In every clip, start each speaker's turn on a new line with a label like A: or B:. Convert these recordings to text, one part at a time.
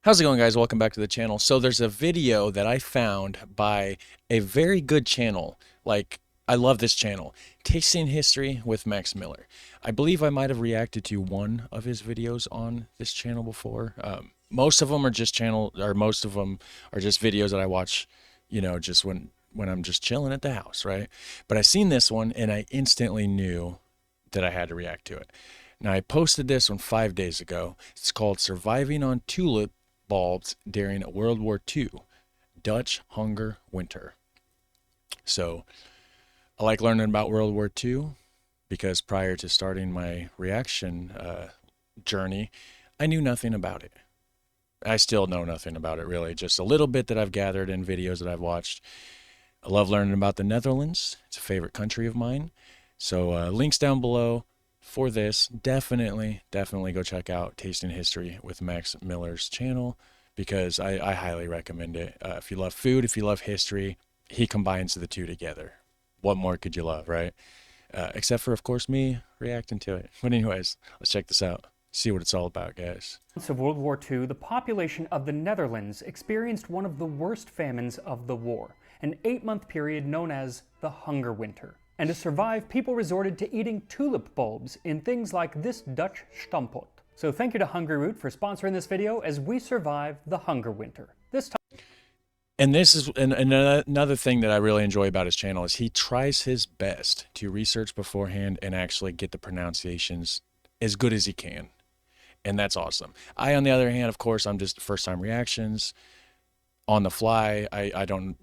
A: How's it going, guys? Welcome back to the channel. So there's a video that I found by a very good channel. I love this channel, Tasting History with Max Miller. I believe I might have reacted to one of his videos on this channel before. Most of them are just most of them are just videos that I watch, just when I'm just chilling at the house, right? But I seen this one and I instantly knew that I had to react to it. Now, I posted this one 5 days ago. It's called Surviving on Tulip Bulbs During World War II, Dutch Hunger Winter. So I like learning about World War II because prior to starting my reaction journey, I knew nothing about it. I still know nothing about it, really. Just a little bit that I've gathered in videos that I've watched. I love learning about the Netherlands. It's a favorite country of mine. So links down below for this. Definitely go check out Tasting History with Max Miller's channel because I highly recommend it. If you love food, if you love history, he combines the two together. What more could you love, right? Except for, of course, me reacting to it. But anyways, let's check this out. See what it's all about, guys.
B: Of World War II, the population of the Netherlands experienced one of the worst famines of the war, an 8-month period known as the Hunger Winter. And to survive, people resorted to eating tulip bulbs in things like this Dutch stampot. So thank you to Hungry Root for sponsoring this video as we survive the Hunger Winter. This time.
A: And this is another thing that I really enjoy about his channel is he tries his best to research beforehand and actually get the pronunciations as good as he can. And that's awesome. I, on the other hand, of course, I'm just first-time reactions on the fly. I don't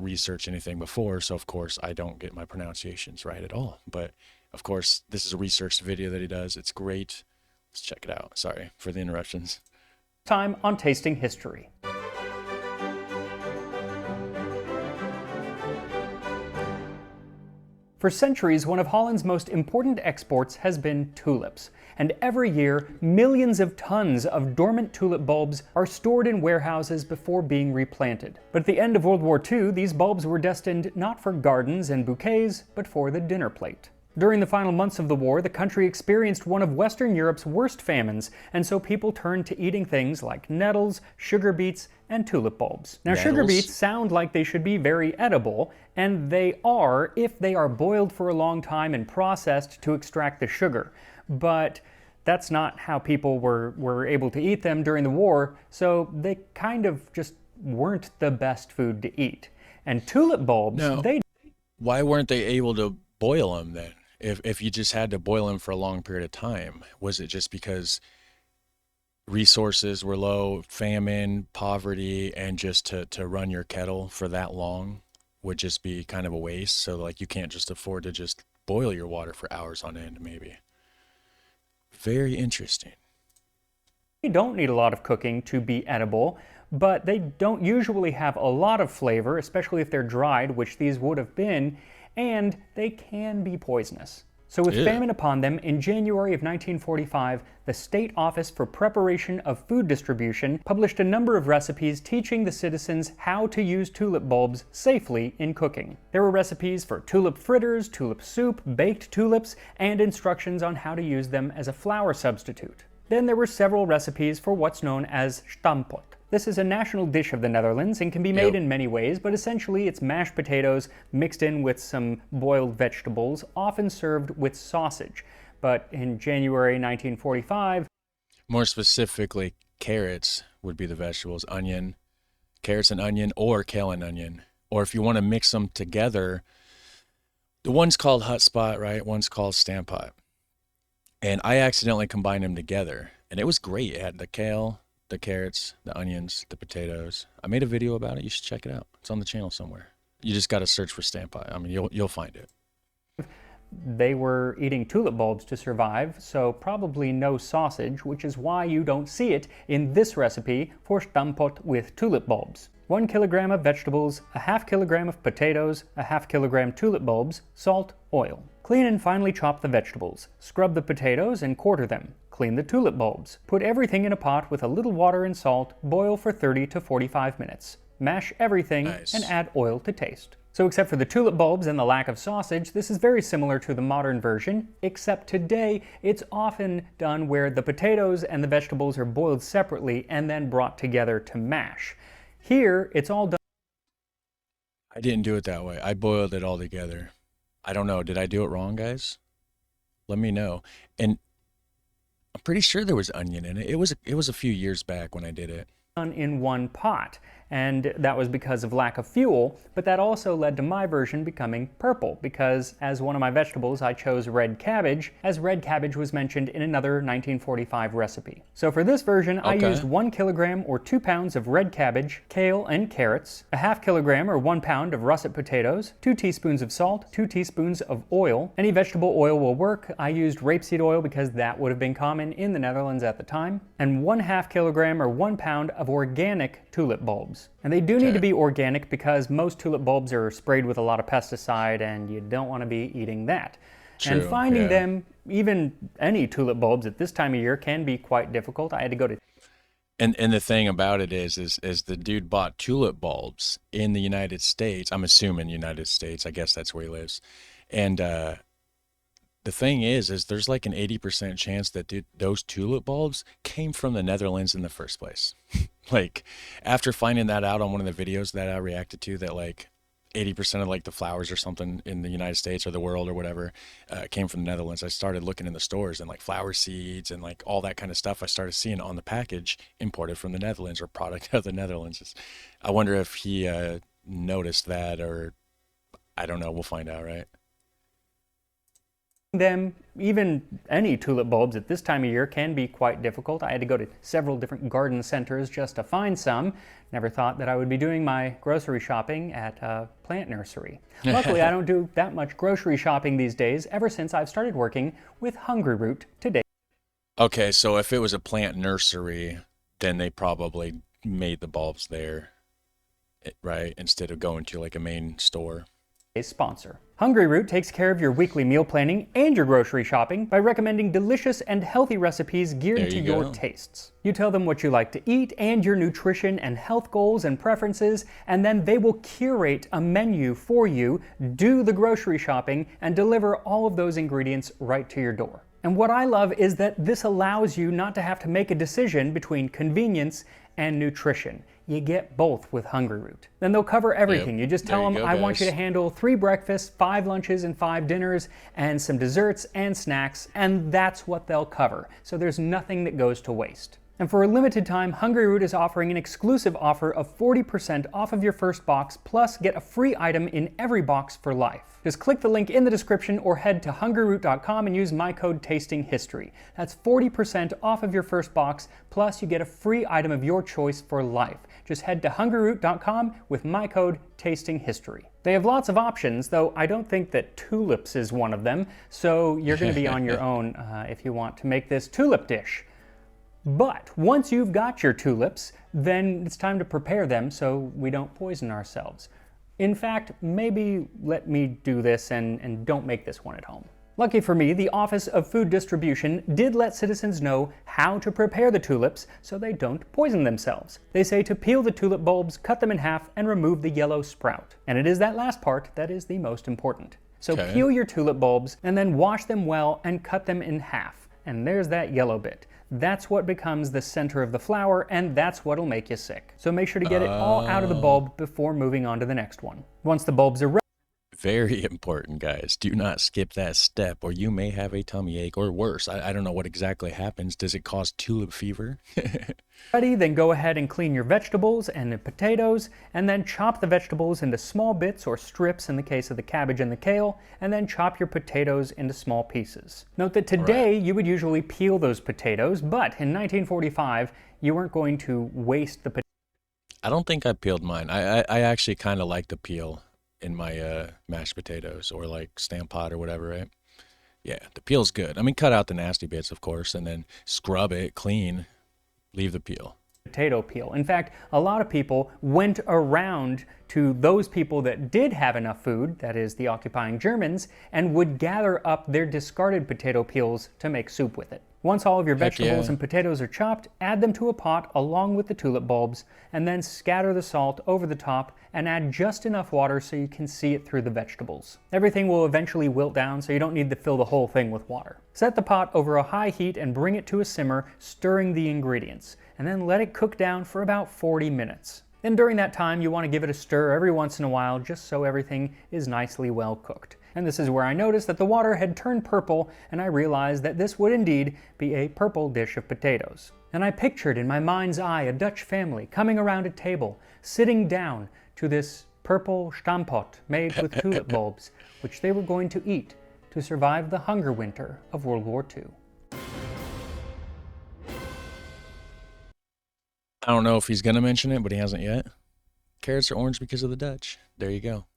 A: research anything before, so of course I don't get my pronunciations right at all. But of course, this is a researched video that he does. It's great. Let's check it out. Sorry for the interruptions.
B: Time on Tasting History. For centuries, one of Holland's most important exports has been tulips. And every year, millions of tons of dormant tulip bulbs are stored in warehouses before being replanted. But at the end of World War II, these bulbs were destined not for gardens and bouquets, but for the dinner plate. During the final months of the war, the country experienced one of Western Europe's worst famines, and so people turned to eating things like nettles, sugar beets, and tulip bulbs. Now, sugar beets sound like they should be very edible, and they are if they are boiled for a long time and processed to extract the sugar. But that's not how people were able to eat them during the war, so they kind of just weren't the best food to eat. And tulip bulbs,
A: Why weren't they able to boil them then? If you just had to boil them for a long period of time, was it just because resources were low, famine, poverty, and just to run your kettle for that long would just be kind of a waste? So like you can't just afford to just boil your water for hours on end, maybe. Very interesting.
B: They don't need a lot of cooking to be edible, but they don't usually have a lot of flavor, especially if they're dried, which these would have been, and they can be poisonous. So with famine upon them, in January of 1945, the State Office for Preparation of Food Distribution published a number of recipes teaching the citizens how to use tulip bulbs safely in cooking. There were recipes for tulip fritters, tulip soup, baked tulips, and instructions on how to use them as a flour substitute. Then there were several recipes for what's known as stampot. This is a national dish of the Netherlands and can be made in many ways, but essentially it's mashed potatoes mixed in with some boiled vegetables, often served with sausage. But in January 1945...
A: More specifically, carrots would be the vegetables, carrots and onion, or kale and onion. Or if you want to mix them together, the one's called hotspot, right? One's called stampot. And I accidentally combined them together, and it was great. It had the kale, the carrots, the onions, the potatoes. I made a video about it. You should check it out. It's on the channel somewhere. You just got to search for stampot. I mean, you'll find it.
B: They were eating tulip bulbs to survive, so probably no sausage, which is why you don't see it in this recipe for stampot with tulip bulbs. 1 kilogram of vegetables, a half kilogram of potatoes, a half kilogram tulip bulbs, salt, oil. Clean and finely chop the vegetables. Scrub the potatoes and quarter them. Clean the tulip bulbs. Put everything in a pot with a little water and salt. Boil for 30 to 45 minutes. Mash everything and add oil to taste. So except for the tulip bulbs and the lack of sausage, this is very similar to the modern version, except today it's often done where the potatoes and the vegetables are boiled separately and then brought together to mash. Here, it's all done.
A: I didn't do it that way. I boiled it all together. I don't know. Did I do it wrong, guys? Let me know. And I'm pretty sure there was onion in it. It was a few years back when I did it.
B: In one pot, and that was because of lack of fuel, but that also led to my version becoming purple because as one of my vegetables I chose red cabbage, as red cabbage was mentioned in another 1945 recipe. So for this version I used 1 kilogram or 2 pounds of red cabbage, kale and carrots, a half kilogram or 1 pound of russet potatoes, 2 teaspoons of salt, 2 teaspoons of oil. Any vegetable oil will work. I used rapeseed oil because that would have been common in the Netherlands at the time, and 1/2 kilogram or 1 pound of organic tulip bulbs. And they do need to be organic because most tulip bulbs are sprayed with a lot of pesticide and you don't want to be eating that.
A: True,
B: and finding them, even any tulip bulbs at this time of year, can be quite difficult. I had to go to
A: And the thing about it is the dude bought tulip bulbs in the United States. I'm assuming United States. I guess that's where he lives. And the thing is there's like an 80% chance that those tulip bulbs came from the Netherlands in the first place. Like after finding that out on one of the videos that I reacted to, that like 80% of like the flowers or something in the United States or the world or whatever came from the Netherlands, I started looking in the stores and like flower seeds and like all that kind of stuff I started seeing on the package imported from the Netherlands or product of the Netherlands. I wonder if he noticed that, or I don't know. We'll find out, right?
B: them, even any tulip bulbs at this time of year, can be quite difficult. I had to go to several different garden centers just to find some. Never thought that I would be doing my grocery shopping at a plant nursery. Luckily, I don't do that much grocery shopping these days ever since I've started working with Hungryroot today.
A: Okay, so if it was a plant nursery, then they probably made the bulbs there, right? Instead of going to like a main store.
B: Sponsor. Hungryroot takes care of your weekly meal planning and your grocery shopping by recommending delicious and healthy recipes geared to your tastes. You tell them what you like to eat and your nutrition and health goals and preferences, and then they will curate a menu for you, do the grocery shopping, and deliver all of those ingredients right to your door. And what I love is that this allows you not to have to make a decision between convenience and nutrition. You get both with Hungryroot. Then they'll cover everything. You just tell them, I want you to handle 3 breakfasts, 5 lunches, and 5 dinners, and some desserts and snacks, and that's what they'll cover. So there's nothing that goes to waste. And for a limited time, Hungryroot is offering an exclusive offer of 40% off of your first box, plus get a free item in every box for life. Just click the link in the description or head to hungryroot.com and use my code TASTINGHISTORY. That's 40% off of your first box, plus you get a free item of your choice for life. Just head to hungryroot.com with my code TASTINGHISTORY. They have lots of options, though I don't think that tulips is one of them, so you're going to be on your own if you want to make this tulip dish. But once you've got your tulips, then it's time to prepare them so we don't poison ourselves. In fact, maybe let me do this and don't make this one at home. Lucky for me, the Office of Food Distribution did let citizens know how to prepare the tulips so they don't poison themselves. They say to peel the tulip bulbs, cut them in half, and remove the yellow sprout. And it is that last part that is the most important. So peel your tulip bulbs and then wash them well and cut them in half. And there's that yellow bit. That's what becomes the center of the flower, and that's what'll make you sick. So make sure to get it all out of the bulb before moving on to the next one. Once the bulbs are ready,
A: very important, guys. Do not skip that step or you may have a tummy ache or worse. I don't know what exactly happens. Does it cause tulip fever?
B: then go ahead and clean your vegetables and the potatoes, and then chop the vegetables into small bits or strips in the case of the cabbage and the kale, and then chop your potatoes into small pieces. Note that today you would usually peel those potatoes, but in 1945 you weren't going to waste the potatoes.
A: I don't think I peeled mine. I actually kind of like the peel in my mashed potatoes or like Stam pot or whatever, right? Yeah, the peel's good. I mean, cut out the nasty bits, of course, and then scrub it clean. Leave the peel.
B: Potato peel. In fact, a lot of people went around to those people that did have enough food, that is the occupying Germans, and would gather up their discarded potato peels to make soup with it. Once all of your
A: Heck
B: vegetables
A: yeah.
B: and potatoes are chopped, add them to a pot along with the tulip bulbs, and then scatter the salt over the top and add just enough water so you can see it through the vegetables. Everything will eventually wilt down, so you don't need to fill the whole thing with water. Set the pot over a high heat and bring it to a simmer, stirring the ingredients, and then let it cook down for about 40 minutes. Then during that time, you want to give it a stir every once in a while just so everything is nicely well cooked. And this is where I noticed that the water had turned purple, and I realized that this would indeed be a purple dish of potatoes. And I pictured in my mind's eye a Dutch family coming around a table, sitting down to this purple stamppot made with tulip bulbs, which they were going to eat to survive the hunger winter of World War II.
A: I don't know if he's going to mention it, but he hasn't yet. Carrots are orange because of the Dutch. There you go.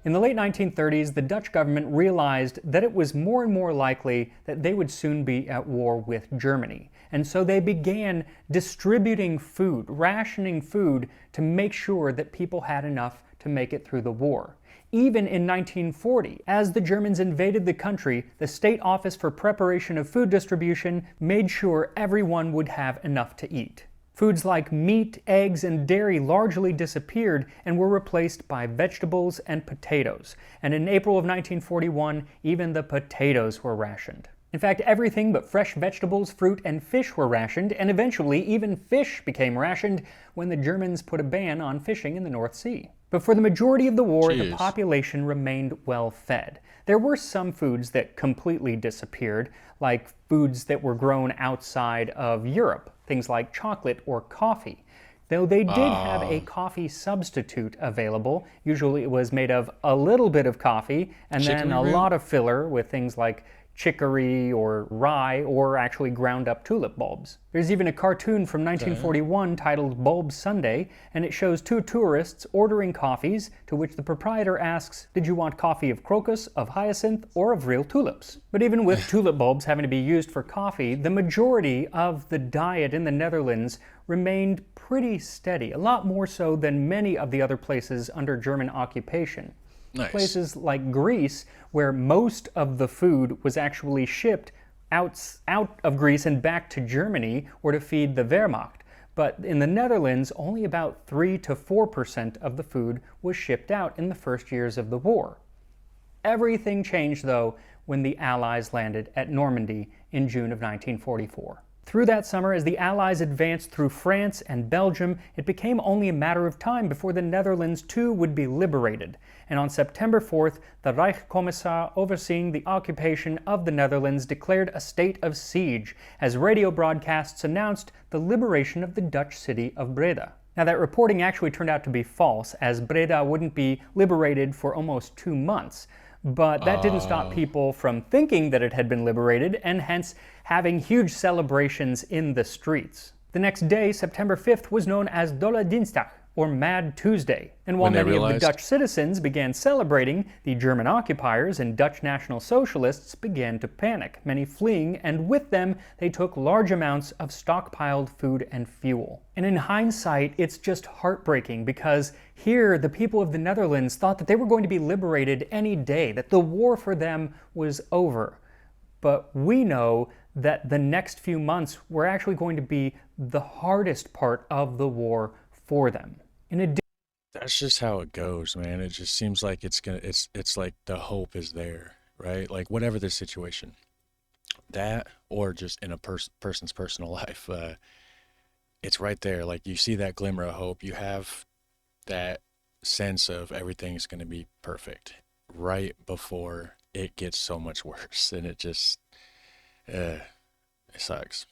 B: In the late 1930s, the Dutch government realized that it was more and more likely that they would soon be at war with Germany. And so they began distributing food, rationing food, to make sure that people had enough to make it through the war. Even in 1940, as the Germans invaded the country, the State Office for Preparation of Food Distribution made sure everyone would have enough to eat. Foods like meat, eggs, and dairy largely disappeared and were replaced by vegetables and potatoes. And in April of 1941, even the potatoes were rationed. In fact, everything but fresh vegetables, fruit, and fish were rationed, and eventually even fish became rationed when the Germans put a ban on fishing in the North Sea. But for the majority of the war, the population remained well fed. There were some foods that completely disappeared, like foods that were grown outside of Europe, things like chocolate or coffee. Though they did have a coffee substitute available. Usually it was made of a little bit of coffee and then a lot of filler with things like chicory or rye or actually ground up tulip bulbs. There's even a cartoon from 1941 titled Bulb Sunday, and it shows two tourists ordering coffees, to which the proprietor asks, "Did you want coffee of crocus, of hyacinth, or of real tulips?" But even with tulip bulbs having to be used for coffee, the majority of the diet in the Netherlands remained pretty steady, a lot more so than many of the other places under German occupation.
A: Nice.
B: Places like Greece, where most of the food was actually shipped out of Greece and back to Germany or to feed the Wehrmacht. But in the Netherlands, only about 3 to 4% of the food was shipped out in the first years of the war. Everything changed, though, when the Allies landed at Normandy in June of 1944. Through that summer, as the Allies advanced through France and Belgium, it became only a matter of time before the Netherlands too would be liberated. And on September 4th, the Rijkskommissar overseeing the occupation of the Netherlands declared a state of siege, as radio broadcasts announced the liberation of the Dutch city of Breda. Now that reporting actually turned out to be false, as Breda wouldn't be liberated for almost 2 months. But that didn't stop people from thinking that it had been liberated, and hence having huge celebrations in the streets. The next day, September 5th, was known as Dolle Dinsdag, or Mad Tuesday. And while many of the Dutch citizens began celebrating, the German occupiers and Dutch National Socialists began to panic, many fleeing, and with them they took large amounts of stockpiled food and fuel. And in hindsight, it's just heartbreaking, because here the people of the Netherlands thought that they were going to be liberated any day, that the war for them was over. But we know that the next few months were actually going to be the hardest part of the war for them.
A: That's just how it goes, man. It just seems like it's like the hope is there, right? Like whatever the situation, that or just in a person's personal life, it's right there. Like you see that glimmer of hope. You have that sense of everything's going to be perfect right before it gets so much worse, and it just it sucks.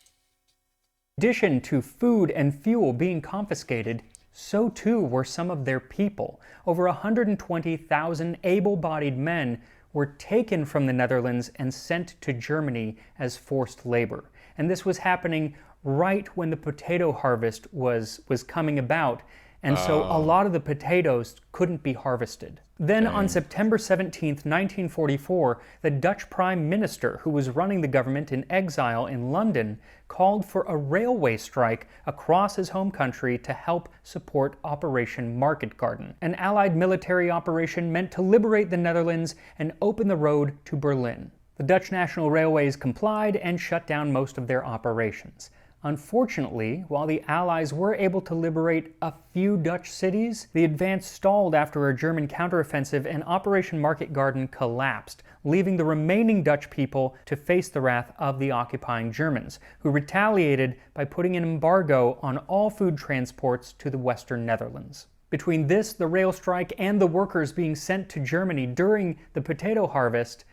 B: In addition to food and fuel being confiscated, so too were some of their people. Over 120,000 able-bodied men were taken from the Netherlands and sent to Germany as forced labor. And this was happening right when the potato harvest was coming about, and so a lot of the potatoes couldn't be harvested. Then on September 17th, 1944, the Dutch Prime Minister, who was running the government in exile in London, called for a railway strike across his home country to help support Operation Market Garden, an Allied military operation meant to liberate the Netherlands and open the road to Berlin. The Dutch National Railways complied and shut down most of their operations. Unfortunately, while the Allies were able to liberate a few Dutch cities, the advance stalled after a German counteroffensive and Operation Market Garden collapsed, leaving the remaining Dutch people to face the wrath of the occupying Germans, who retaliated by putting an embargo on all food transports to the Western Netherlands. Between this, the rail strike, and the workers being sent to Germany during the potato harvest,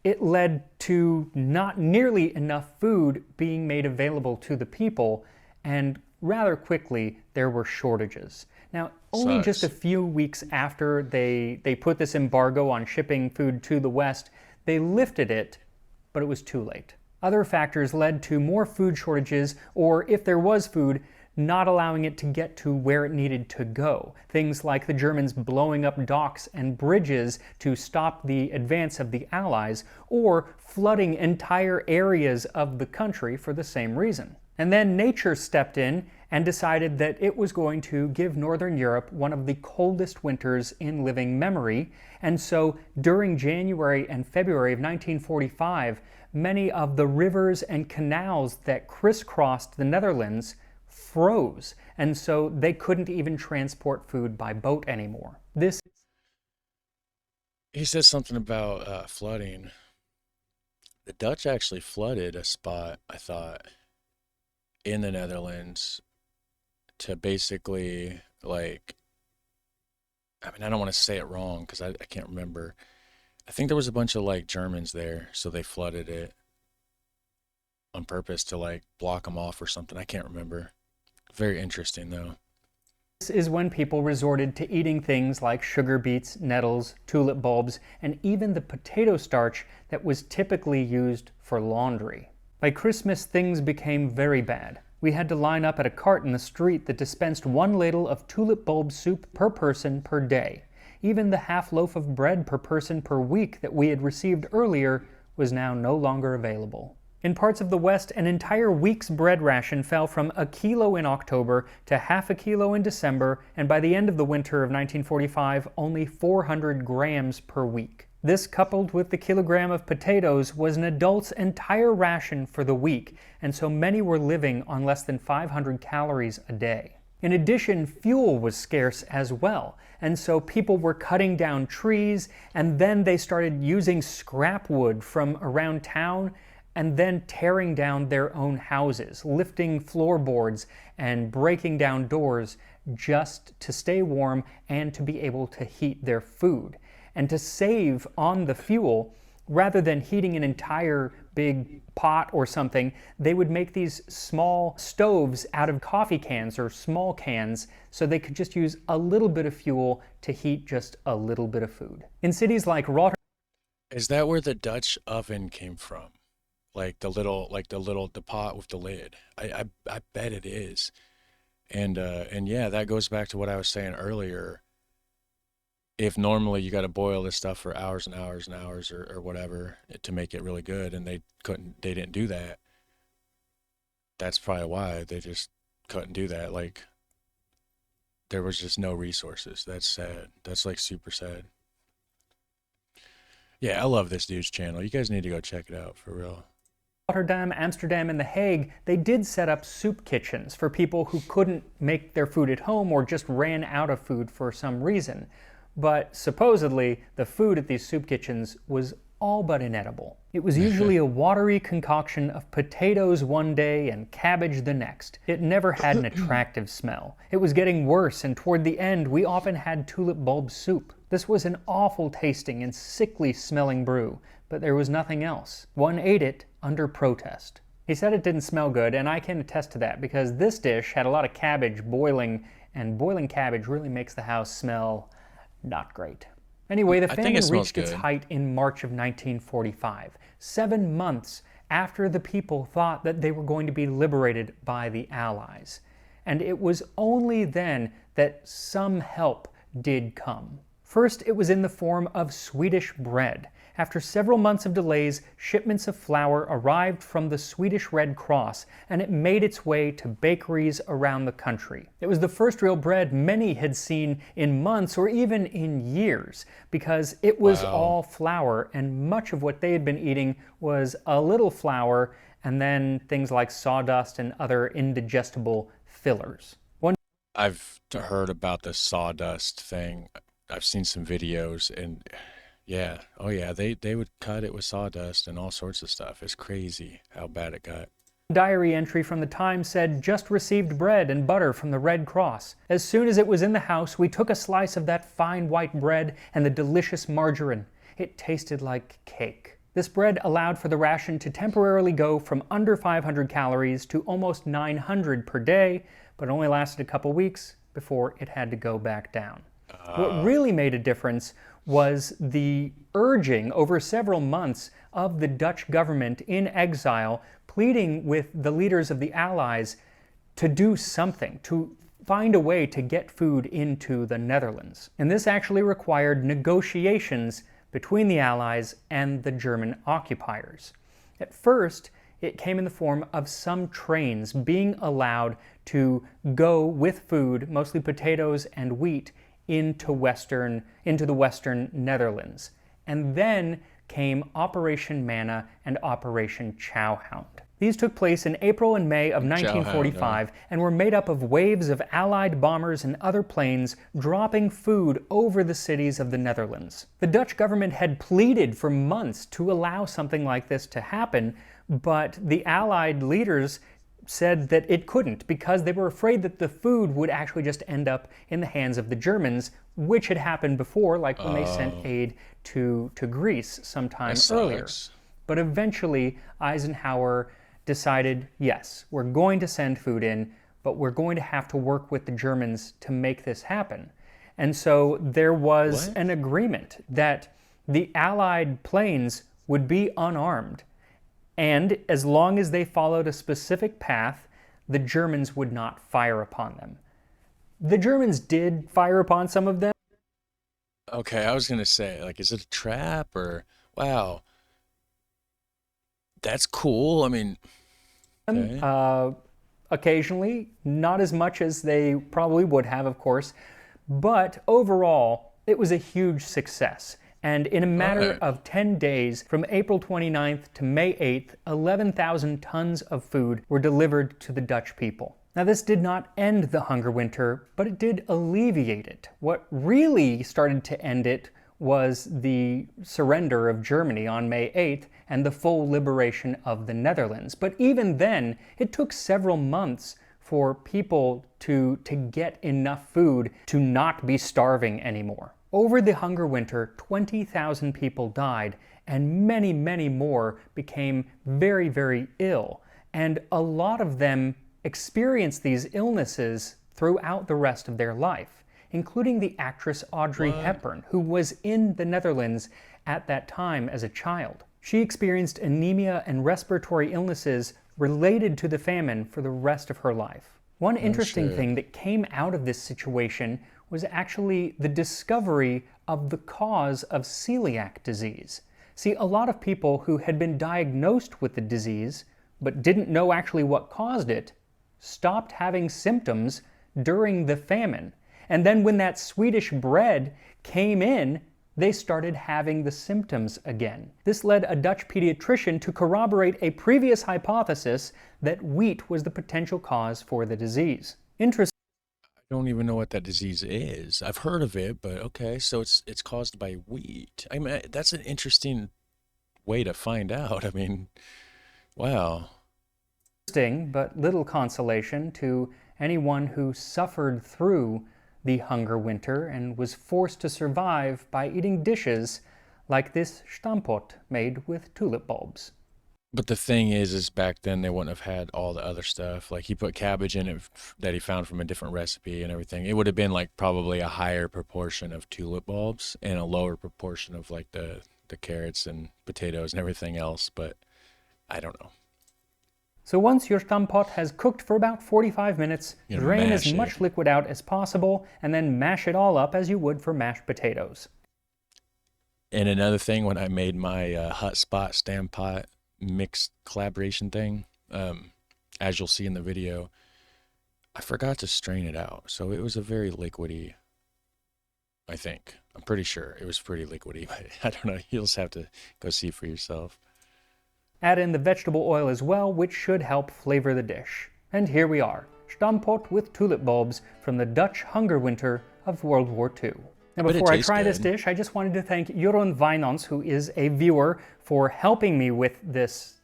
B: it led to not nearly enough food being made available to the people, and rather quickly there were shortages. Now, only just a few weeks after they put this embargo on shipping food to the West, they lifted it, but it was too late. Other factors led to more food shortages, or if there was food, not allowing it to get to where it needed to go. Things like the Germans blowing up docks and bridges to stop the advance of the Allies, or flooding entire areas of the country for the same reason. And then nature stepped in and decided that it was going to give Northern Europe one of the coldest winters in living memory, and so during January and February of 1945, many of the rivers and canals that crisscrossed the Netherlands froze, and so they couldn't even transport food by boat anymore.
A: He says something about flooding. The Dutch actually flooded a spot, I thought, in the Netherlands to basically, like, I mean, I don't want to say it wrong because I can't remember. I think there was a bunch of, like, Germans there, so they flooded it on purpose to, like, block them off or something. I can't remember. Very interesting, though.
B: This is when people resorted to eating things like sugar beets, nettles, tulip bulbs, and even the potato starch that was typically used for laundry. By Christmas, things became very bad. We had to line up at a cart in the street that dispensed 1 ladle of tulip bulb soup per person per day. Even the half loaf of bread per person per week that we had received earlier was now no longer available. In parts of the West, an entire week's bread ration fell from a kilo in October to half a kilo in December, and by the end of the winter of 1945, only 400 grams per week. This, coupled with the kilogram of potatoes, was an adult's entire ration for the week, and so many were living on less than 500 calories a day. In addition, fuel was scarce as well, and so people were cutting down trees, and then they started using scrap wood from around town, and then tearing down their own houses, lifting floorboards and breaking down doors just to stay warm and to be able to heat their food. And to save on the fuel, rather than heating an entire big pot or something, they would make these small stoves out of coffee cans or small cans so they could just use a little bit of fuel to heat just a little bit of food. In cities like Rotterdam...
A: Is that where the Dutch oven came from? Like the pot with the lid. I bet it is. And yeah, that goes back to what I was saying earlier. If normally you got to boil this stuff for hours and hours and hours or whatever to make it really good, and they didn't do that. That's probably why they just couldn't do that. Like, there was just no resources. That's sad. That's like super sad. Yeah, I love this dude's channel. You guys need to go check it out for real.
B: Rotterdam, Amsterdam, and The Hague, they did set up soup kitchens for people who couldn't make their food at home or just ran out of food for some reason. But supposedly, the food at these soup kitchens was all but inedible. It was usually a watery concoction of potatoes one day and cabbage the next. It never had an attractive smell. It was getting worse, and toward the end, we often had tulip bulb soup. This was an awful tasting and sickly smelling brew, but there was nothing else. One ate it under protest. He said it didn't smell good, and I can attest to that because this dish had a lot of cabbage boiling, and boiling cabbage really makes the house smell not great. Anyway, the famine reached its height in March of 1945, 7 months after the people thought that they were going to be liberated by the Allies. And it was only then that some help did come. First, it was in the form of Swedish bread, After several months of delays, shipments of flour arrived from the Swedish Red Cross, and it made its way to bakeries around the country. It was the first real bread many had seen in months or even in years, because it was all flour, and much of what they had been eating was a little flour and then things like sawdust and other indigestible fillers.
A: I've heard about the sawdust thing. I've seen some videos and yeah, oh yeah, they would cut it with sawdust and all sorts of stuff. It's crazy how bad it got.
B: Diary entry from the Times said, "Just received bread and butter from the Red Cross. As soon as it was in the house, we took a slice of that fine white bread and the delicious margarine. It tasted like cake." This bread allowed for the ration to temporarily go from under 500 calories to almost 900 per day, but only lasted a couple weeks before it had to go back down. What really made a difference was the urging over several months of the Dutch government in exile, pleading with the leaders of the Allies to do something, to find a way to get food into the Netherlands. And this actually required negotiations between the Allies and the German occupiers. At first, it came in the form of some trains being allowed to go with food, mostly potatoes and wheat, into the Western Netherlands. And then came Operation Manna and Operation Chowhound. These took place in April and May of 1945 and were made up of waves of Allied bombers and other planes dropping food over the cities of the Netherlands. The Dutch government had pleaded for months to allow something like this to happen, but the Allied leaders said that it couldn't because they were afraid that the food would actually just end up in the hands of the Germans, which had happened before, like when they sent aid to Greece sometime earlier. But eventually, Eisenhower decided, yes, we're going to send food in, but we're going to have to work with the Germans to make this happen. And so there was an agreement that the Allied planes would be unarmed, and as long as they followed a specific path, the Germans would not fire upon them. The Germans did fire upon some of them.
A: Okay, I was gonna say, like, is it a trap or wow, that's cool. I mean, okay.
B: Occasionally, not as much as they probably would have, of course, but overall, it was a huge success. And in a matter of 10 days, from April 29th to May 8th, 11,000 tons of food were delivered to the Dutch people. Now, this did not end the hunger winter, but it did alleviate it. What really started to end it was the surrender of Germany on May 8th and the full liberation of the Netherlands. But even then, it took several months for people to get enough food to not be starving anymore. Over the hunger winter, 20,000 people died, and many, many more became very, very ill. And a lot of them experienced these illnesses throughout the rest of their life, including the actress Audrey Hepburn, who was in the Netherlands at that time as a child. She experienced anemia and respiratory illnesses related to the famine for the rest of her life. One interesting thing that came out of this situation was actually the discovery of the cause of celiac disease. See, a lot of people who had been diagnosed with the disease but didn't know actually what caused it stopped having symptoms during the famine. And then when that Swedish bread came in, they started having the symptoms again. This led a Dutch pediatrician to corroborate a previous hypothesis that wheat was the potential cause for the disease.
A: I don't even know what that disease is. I've heard of it, but okay, so it's caused by wheat. I mean, that's an interesting way to find out. I mean, wow.
B: Interesting, but little consolation to anyone who suffered through the hunger winter and was forced to survive by eating dishes like this stamppot made with tulip bulbs.
A: But the thing is back then they wouldn't have had all the other stuff. Like he put cabbage in it that he found from a different recipe and everything. It would have been like probably a higher proportion of tulip bulbs and a lower proportion of like the carrots and potatoes and everything else. But I don't know.
B: So once your stamppot has cooked for about 45 minutes, drain as much liquid out as possible and then mash it all up as you would for mashed potatoes.
A: And another thing, when I made my hot spot stam pot mixed collaboration thing, as you'll see in the video, I forgot to strain it out. So it was a very liquidy, I think. I'm pretty sure it was pretty liquidy, but I don't know. You'll just have to go see for yourself.
B: Add in the vegetable oil as well, which should help flavor the dish. And here we are, stamppot with tulip bulbs from the Dutch hunger winter of World War II. Now,
A: But it
B: before I
A: tastes
B: try this
A: good.
B: dish, I just wanted to thank Jeroen Wijnands, who is a viewer, for helping me with this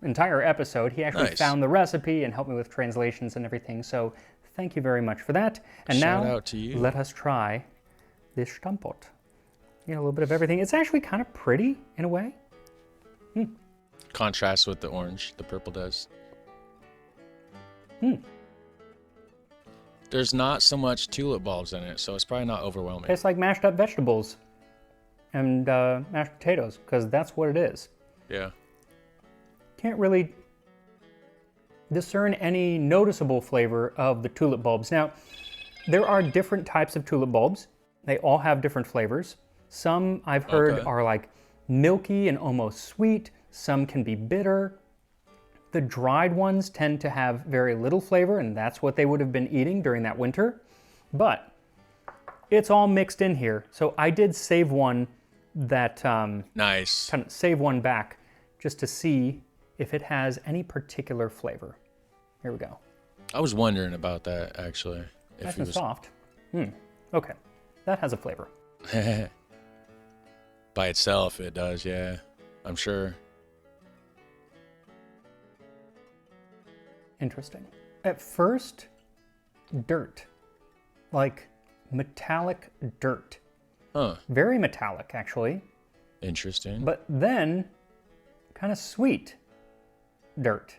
B: entire episode. He actually
A: Nice.
B: found the recipe and helped me with translations and everything, so thank you very much for that. And
A: Shout
B: now,
A: out to you.
B: let us try this stamppot. You know, a little bit of everything. It's actually kind of pretty in a way.
A: Contrast with the orange, the purple does. There's not so much tulip bulbs in it, so it's probably not overwhelming.
B: Tastes like mashed up vegetables and mashed potatoes, because that's what it is.
A: Yeah.
B: Can't really discern any noticeable flavor of the tulip bulbs. Now, there are different types of tulip bulbs. They all have different flavors. Some I've heard
A: Okay.
B: are like milky and almost sweet. Some can be bitter. The dried ones tend to have very little flavor, and that's what they would have been eating during that winter. But it's all mixed in here. So I did save one that
A: Nice.
B: kind of save one back just to see if it has any particular flavor. Here we go.
A: I was wondering about that, actually.
B: Nice
A: If
B: and
A: it
B: soft. Okay, that has a flavor.
A: was by itself, it does, yeah. I'm sure.
B: Interesting. At first, dirt. Like metallic dirt.
A: Huh.
B: Very metallic, actually.
A: Interesting.
B: But then, kind of sweet dirt.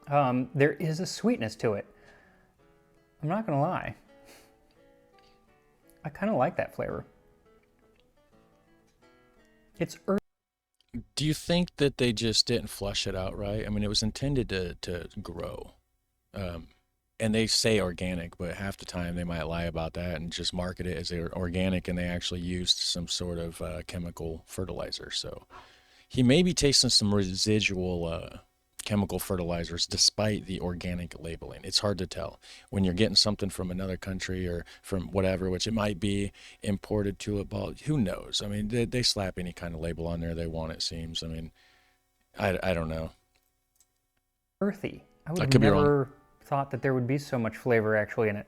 B: There is a sweetness to it. I'm not gonna lie. I kind of like that flavor. It's earthy.
A: Do you think that they just didn't flush it out right? I mean, it was intended to grow. And they say organic, but half the time they might lie about that and just market it as they're organic, and they actually used some sort of chemical fertilizer. So he may be tasting some residual chemical fertilizers despite the organic labeling. It's hard to tell when you're getting something from another country or from whatever, which it might be imported tulip bulb. Who knows? I mean, they slap any kind of label on there they want, it seems. I mean, I don't know.
B: Earthy. I would
A: I
B: have
A: could be wrong.
B: never thought that there would be so much flavor actually in it.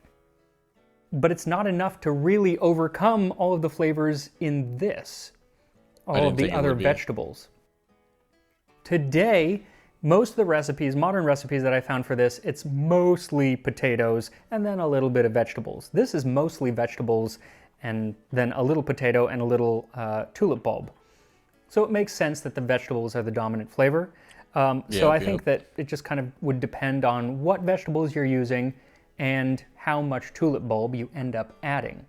B: But it's not enough to really overcome all of the flavors in this, all
A: didn't
B: of the
A: think it
B: other
A: would be.
B: vegetables. Today, most of the recipes, modern recipes that I found for this, it's mostly potatoes and then a little bit of vegetables. This is mostly vegetables and then a little potato and a little tulip bulb. So it makes sense that the vegetables are the dominant flavor. So I think that it just kind of would depend on what vegetables you're using and how much tulip bulb you end up adding.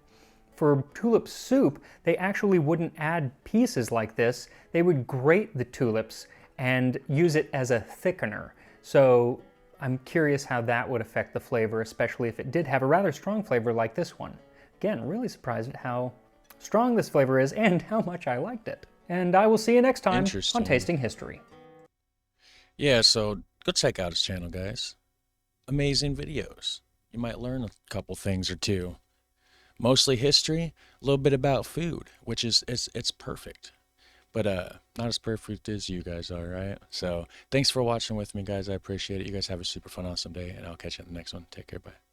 B: For tulip soup, they actually wouldn't add pieces like this. They would grate the tulips and use it as a thickener. So I'm curious how that would affect the flavor, especially if it did have a rather strong flavor like this one. Again, really surprised at how strong this flavor is and how much I liked it. And I will see you next time on
A: Interesting.
B: Tasting History.
A: Yeah, so go check out his channel, guys. Amazing videos. You might learn a couple things or two. Mostly history, a little bit about food, which is it's perfect. But not as perfect as you guys are, right? So thanks for watching with me, guys. I appreciate it. You guys have a super fun, awesome day, and I'll catch you in the next one. Take care. Bye.